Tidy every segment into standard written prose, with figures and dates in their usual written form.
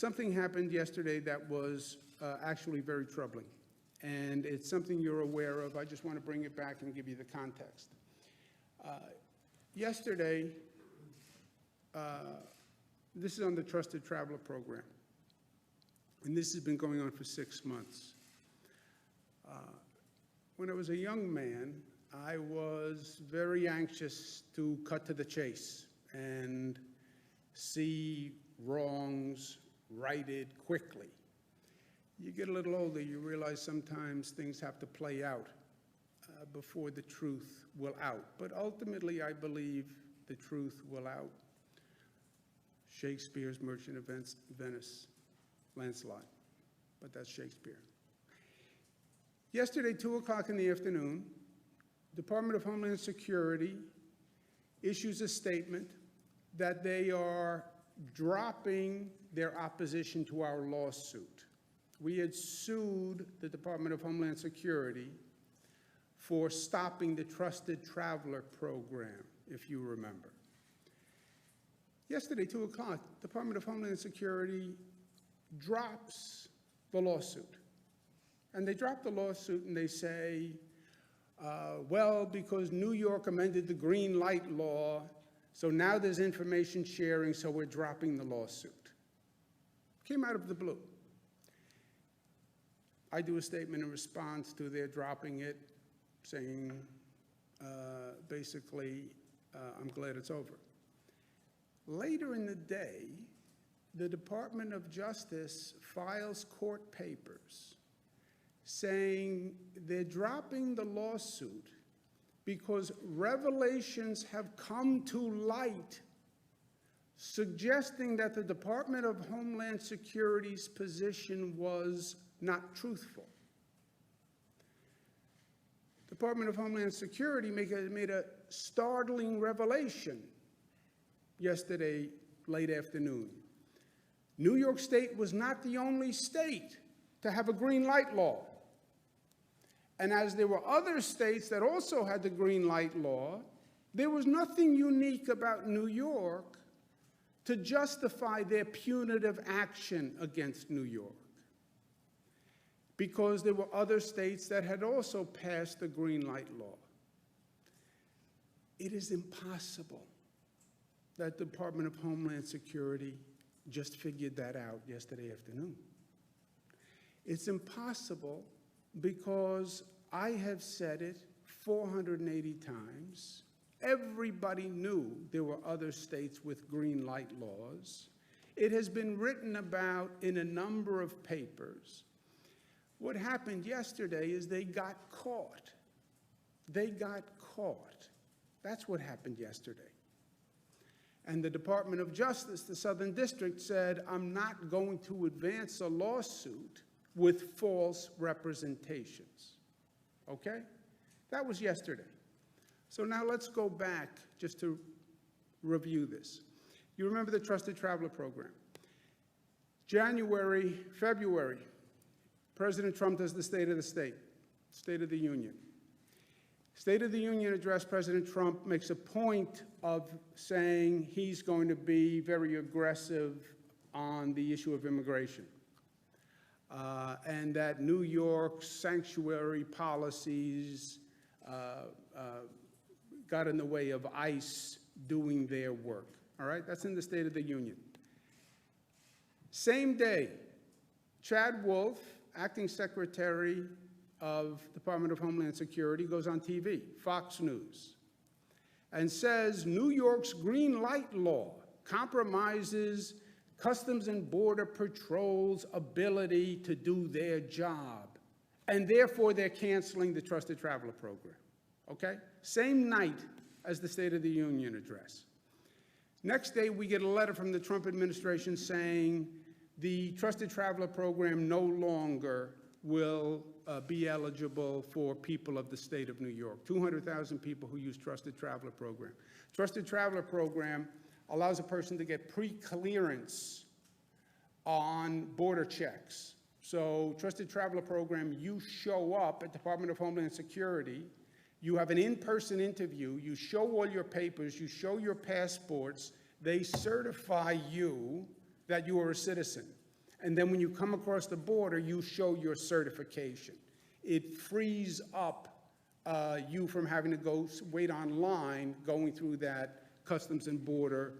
something happened yesterday that was actually very troubling. And it's something you're aware of. I just want to bring it back and give you the context. Yesterday, this is on the Trusted Traveler Program. And this has been going on for 6 months. When I was a young man, I was very anxious to cut to the chase and see wrongs righted quickly. You get a little older, you realize sometimes things have to play out before the truth will out. But ultimately, I believe the truth will out. Shakespeare's Merchant of Venice, Lancelot, but that's Shakespeare. Yesterday, 2 o'clock in the afternoon, Department of Homeland Security issues a statement that they are dropping their opposition to our lawsuit. We had sued the Department of Homeland Security for stopping the Trusted Traveler Program, if you remember. Yesterday, 2 o'clock, Department of Homeland Security drops the lawsuit. And they drop the lawsuit and they say, well, because New York amended the green light law, so now there's information sharing, so we're dropping the lawsuit. Came out of the blue. I do a statement in response to their dropping it, saying, basically, I'm glad it's over. Later in the day, the Department of Justice files court papers saying they're dropping the lawsuit because revelations have come to light suggesting that the Department of Homeland Security's position was not truthful. Department of Homeland Security made a startling revelation yesterday late afternoon. New York State was not the only state to have a green light law. And as there were other states that also had the green light law, there was nothing unique about New York to justify their punitive action against New York, because there were other states that had also passed the green light law. It is impossible that the Department of Homeland Security just figured that out yesterday afternoon. It's impossible because I have said it 480 times. Everybody knew there were other states with green light laws. It has been written about in a number of papers. What happened yesterday is they got caught. They got caught. That's what happened yesterday. And the Department of Justice, the Southern District, said, I'm not going to advance a lawsuit with false representations. Okay? That was yesterday. So now let's go back just to review this. You remember the Trusted Traveler Program. January, February, President Trump does the State of the State of the Union. State of the Union address, President Trump makes a point of saying he's going to be very aggressive on the issue of immigration. And that New York's sanctuary policies got in the way of ICE doing their work. All right, that's in the State of the Union. Same day, Chad Wolf, acting Secretary of Department of Homeland Security, goes on TV, Fox News, and says New York's green light law compromises Customs and Border Patrol's ability to do their job, and therefore they're canceling the Trusted Traveler Program. Okay? Same night as the State of the Union address. Next day, we get a letter from the Trump administration saying the Trusted Traveler Program no longer will be eligible for people of the state of New York. 200,000 people who use Trusted Traveler Program. Trusted Traveler Program allows a person to get pre-clearance on border checks. So Trusted Traveler Program, you show up at Department of Homeland Security, you have an in-person interview, you show all your papers, you show your passports, they certify you that you are a citizen. And then when you come across the border, you show your certification. It frees up you from having to go wait online, going through that Customs and Border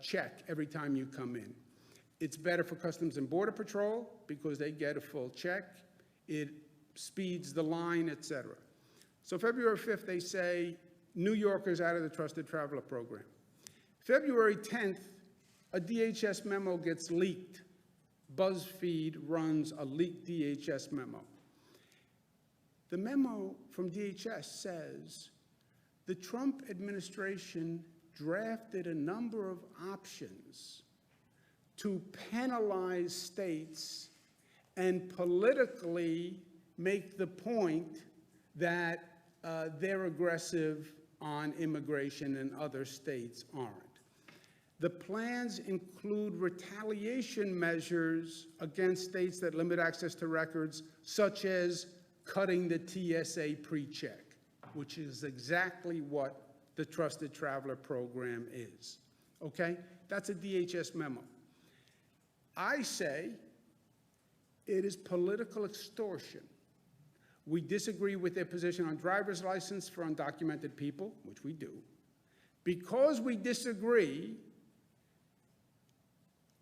check every time you come in. It's better for Customs and Border Patrol because they get a full check. It speeds the line, et cetera. So February 5th, they say New Yorkers out of the Trusted Traveler Program. February 10th, a DHS memo gets leaked. BuzzFeed runs a leaked DHS memo. The memo from DHS says the Trump administration drafted a number of options to penalize states and politically make the point that they're aggressive on immigration and other states aren't. The plans include retaliation measures against states that limit access to records, such as cutting the TSA pre-check, which is exactly what the Trusted Traveler Program is. Okay? That's a DHS memo. I say it is political extortion. We disagree with their position on driver's license for undocumented people, which we do. Because we disagree,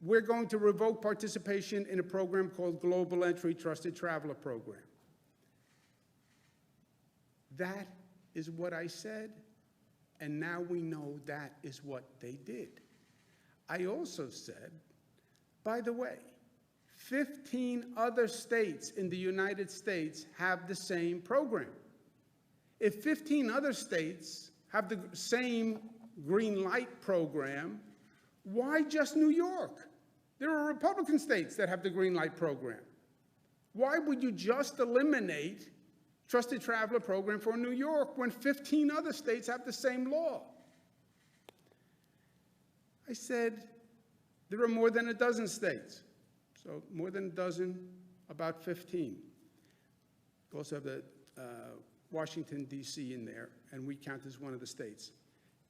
we're going to revoke participation in a program called Global Entry Trusted Traveler Program. That is what I said, and now we know that is what they did. I also said, by the way, 15 other states in the United States have the same program. If 15 other states have the same green light program, why just New York? There are Republican states that have the green light program. Why would you just eliminate Trusted Traveler Program for New York when 15 other states have the same law? I said there are more than a dozen states. So more than a dozen, about 15. We also have the Washington, D.C. in there, and we count as one of the states.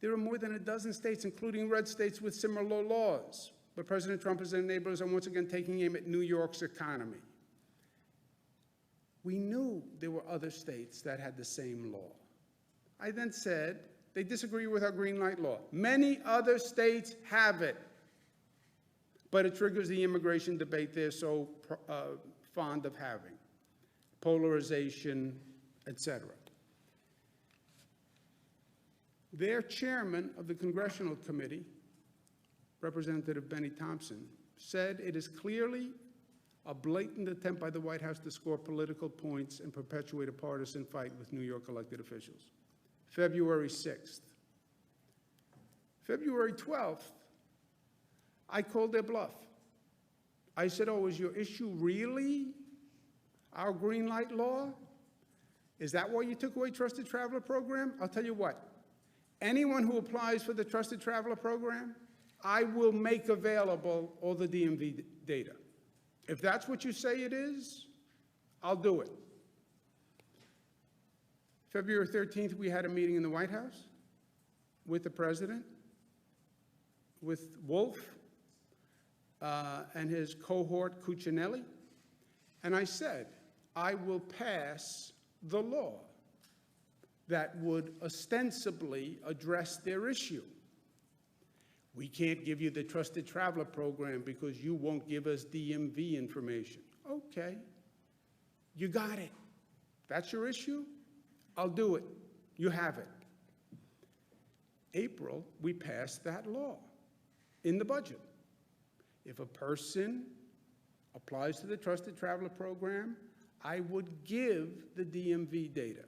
There are more than a dozen states, including red states with similar laws. But President Trump and his enablers are once again taking aim at New York's economy. We knew there were other states that had the same law. I then said, they disagree with our green light law. Many other states have it. But it triggers the immigration debate they're so fond of having, polarization, etc. Their chairman of the Congressional Committee, Representative Benny Thompson, said it is clearly a blatant attempt by the White House to score political points and perpetuate a partisan fight with New York elected officials. February 6th. February 12th, I called their bluff. I said, oh, is your issue really our green light law? Is that why you took away Trusted Traveler Program? I'll tell you what, anyone who applies for the Trusted Traveler Program, I will make available all the DMV data. If that's what you say it is, I'll do it. February 13th, we had a meeting in the White House with the president, with Wolf, and his cohort Cuccinelli, and I said, I will pass the law that would ostensibly address their issue. We can't give you the Trusted Traveler Program because you won't give us DMV information. Okay, you got it. That's your issue? I'll do it. You have it. April, we passed that law in the budget. If a person applies to the Trusted Traveler Program, I would give the DMV data.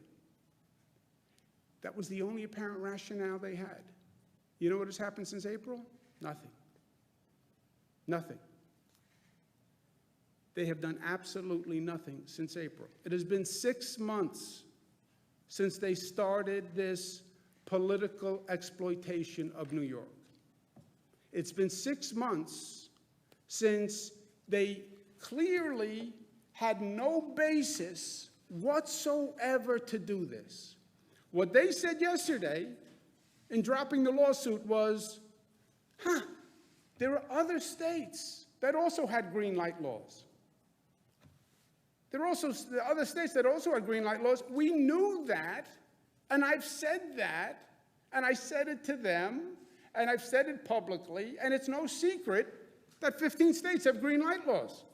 That was the only apparent rationale they had. You know what has happened since April? Nothing. Nothing. They have done absolutely nothing since April. It has been 6 months since they started this political exploitation of New York. It's been 6 months since they clearly had no basis whatsoever to do this. What they said yesterday in dropping the lawsuit was, there are other states that also had green light laws. There are also other states that also had green light laws. We knew that, and I've said that, and I said it to them, and I've said it publicly, and it's no secret that 15 states have green light laws.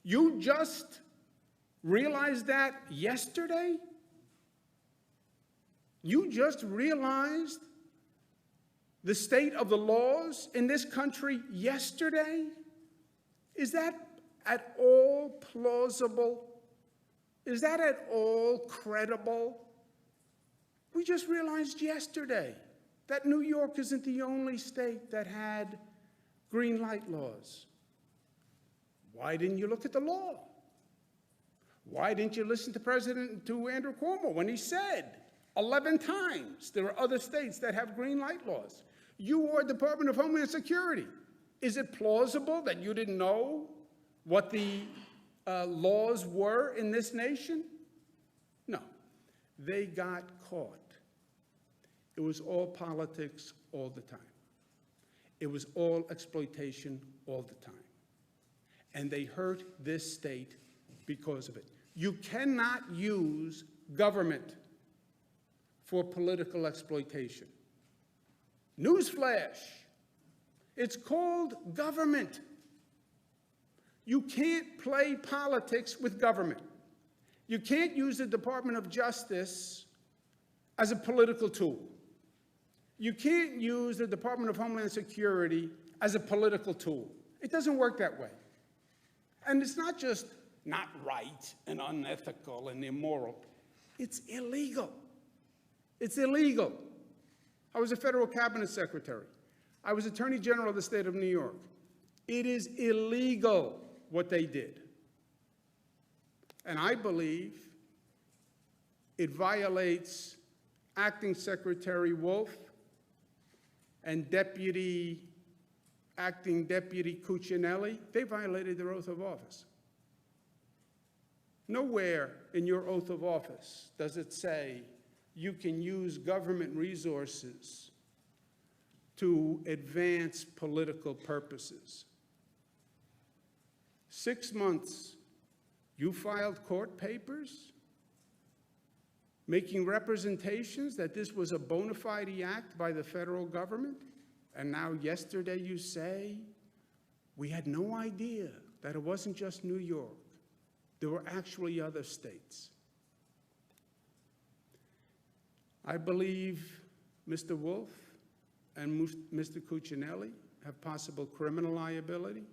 You just realized that yesterday? You just realized the state of the laws in this country yesterday? Is that at all plausible? Is that at all credible? We just realized yesterday that New York isn't the only state that had green light laws. Why didn't you look at the law? Why didn't you listen to Andrew Cuomo when he said 11 times there are other states that have green light laws? You are Department of Homeland Security. Is it plausible that you didn't know what the laws were in this nation? No. They got caught. It was all politics all the time. It was all exploitation all the time. And they hurt this state because of it. You cannot use government for political exploitation. Newsflash, it's called government. You can't play politics with government. You can't use the Department of Justice as a political tool. You can't use the Department of Homeland Security as a political tool. It doesn't work that way. And it's not just not right and unethical and immoral. It's illegal. It's illegal. I was a federal cabinet secretary. I was Attorney General of the state of New York. It is illegal what they did. And I believe it violates Acting Secretary Wolf and Acting Deputy Cuccinelli. They violated their oath of office. Nowhere in your oath of office does it say you can use government resources to advance political purposes. 6 months, you filed court papers making representations that this was a bona fide act by the federal government, and now yesterday you say, we had no idea that it wasn't just New York. There were actually other states. I believe Mr. Wolf and Mr. Cuccinelli have possible criminal liability.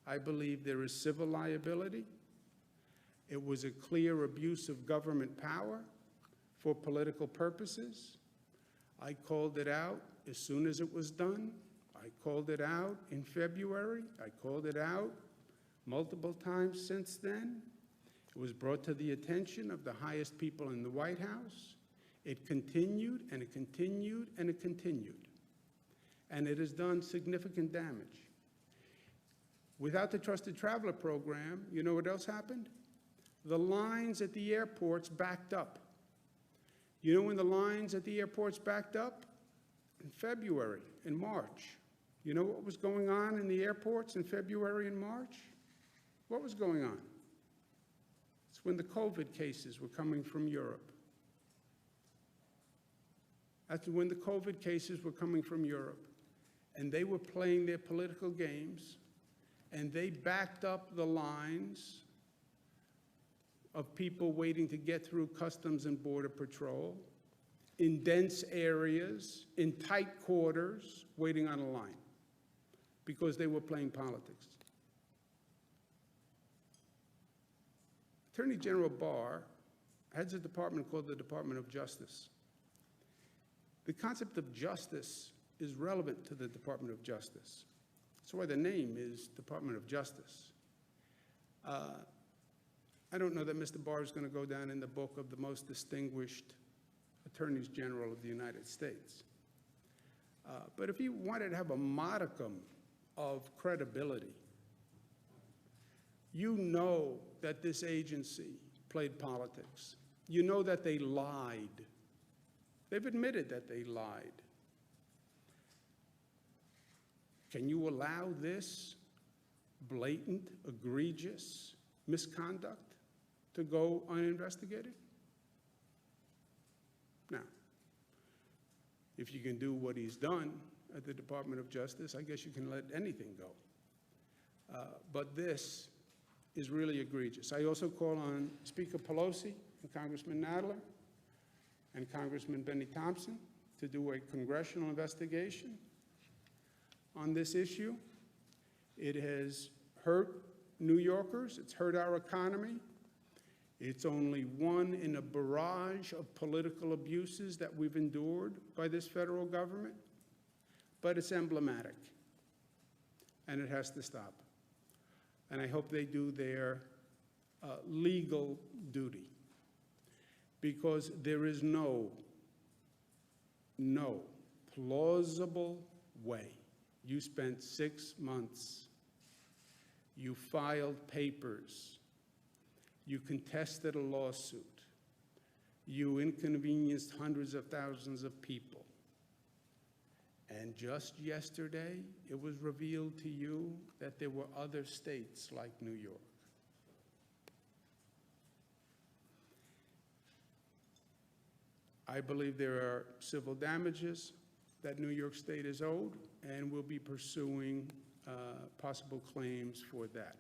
I believe there is civil liability. It was a clear abuse of government power for political purposes. I called it out as soon as it was done. I called it out in February. I called it out multiple times since then. It was brought to the attention of the highest people in the White House. It continued, and it continued, and it continued. And it has done significant damage. Without the Trusted Traveler Program, you know what else happened? The lines at the airports backed up. You know when the lines at the airports backed up? In February, in March. You know what was going on in the airports in February and March? What was going on? It's when the COVID cases were coming from Europe. That's when the COVID cases were coming from Europe. And they were playing their political games, and they backed up the lines of people waiting to get through Customs and Border Patrol in dense areas, in tight quarters, waiting on a line, because they were playing politics. Attorney General Barr heads a department called the Department of Justice. The concept of justice is relevant to the Department of Justice. That's why the name is Department of Justice. I don't know that Mr. Barr is going to go down in the book of the most distinguished attorneys general of the United States. But if he wanted to have a modicum of credibility, you know that this agency played politics. You know that they lied. They've admitted that they lied. Can you allow this blatant, egregious misconduct to go uninvestigated? Now, if you can do what he's done at the Department of Justice, I guess you can let anything go. But this is really egregious. I also call on Speaker Pelosi and Congressman Nadler and Congressman Benny Thompson to do a congressional investigation on this issue. It has hurt New Yorkers. It's hurt our economy. It's only one in a barrage of political abuses that we've endured by this federal government, but it's emblematic, and it has to stop. And I hope they do their legal duty, because there is no plausible way. You spent 6 months, you filed papers, you contested a lawsuit, you inconvenienced hundreds of thousands of people, and just yesterday, it was revealed to you that there were other states like New York. I believe there are civil damages that New York State is owed, and we'll be pursuing possible claims for that.